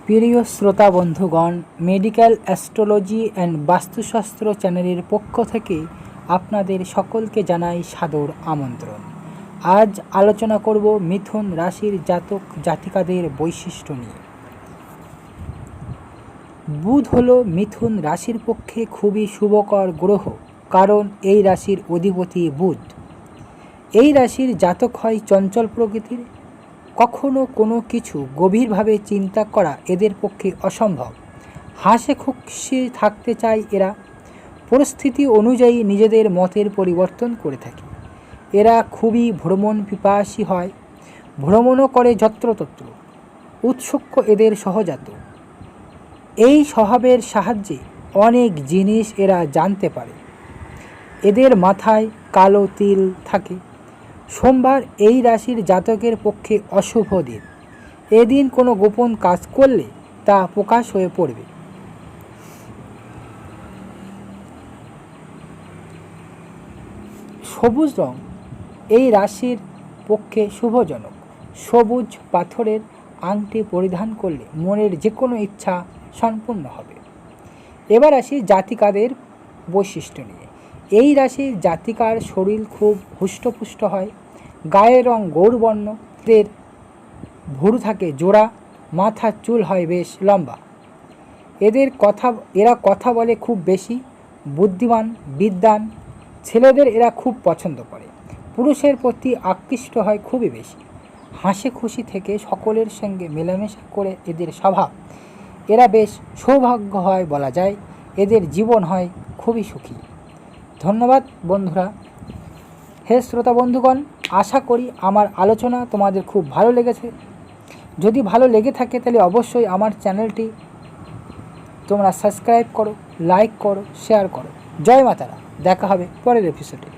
প্রিয় শ্রোতা বন্ধুগণ, মেডিকেল অ্যাস্ট্রোলজি অ্যান্ড বাস্তুশাস্ত্র চ্যানেলের পক্ষ থেকে আপনাদের সকলকে জানাই সাদর আমন্ত্রণ। আজ আলোচনা করব মিথুন রাশির জাতক জাতিকাদের বৈশিষ্ট্য নিয়ে। বুধ হলো মিথুন রাশির পক্ষে খুবই শুভকর গ্রহ, কারণ এই রাশির অধিপতি বুধ। এই রাশির জাতক হয় চঞ্চল প্রকৃতির। কখনো কোনো কিছু গভীরভাবে চিন্তা করা এদের পক্ষে অসম্ভব। হাসে খুশি থাকতে চায় এরা। পরিস্থিতি অনুযায়ী নিজেদের মতের পরিবর্তন করে থাকে। এরা খুবই ভ্রমণ পিপাসী হয়, ভ্রমণও করে যত্রতত্র। উৎসুক এদের সহজাত। এই স্বভাবের সাহায্যে অনেক জিনিস এরা জানতে পারে। এদের মাথায় কালো তিল থাকে। সোমবার এই রাশির জাতকের পক্ষে অশুভ দিন। এদিন কোনো গোপন কাজ করলে তা প্রকাশ হয়ে পড়বে। সবুজ রং এই রাশির পক্ষে শুভজনক। সবুজ পাথরের আংটি পরিধান করলে মনের যে কোনো ইচ্ছা সম্পূর্ণ হবে। এবার আসি জাতিকাদের বৈশিষ্ট্য নিয়ে। এই রাশির জাতিকার শরীর খুব হুষ্টপুষ্ট হয়। গায়ের রং গৌরবর্ণ। এদের ভুরু থাকে জোড়া, মাথার চুল হয় বেশ লম্বা। এরা কথা বলে খুব বেশি, বুদ্ধিমান, বিদ্বান। ছেলেদের এরা খুব পছন্দ করে। পুরুষের প্রতি আকৃষ্ট হয় খুবই বেশি। হাসি খুশি থেকে সকলের সঙ্গে মেলামেশা করে এদের স্বভাব। এরা বেশ সৌভাগ্য হয় বলা যায়। এদের জীবন হয় খুবই সুখী। ধন্যবাদ বন্ধুরা। হে শ্রোতা বন্ধুগণ, আশা করি আমার আলোচনা তোমাদের খুব ভালো লেগেছে। যদি ভালো লেগে থাকে তাহলে অবশ্যই আমার চ্যানেলটি তোমরা সাবস্ক্রাইব করো, লাইক করো, শেয়ার করো। জয় মাতারা। দেখা হবে পরের এপিসোডে।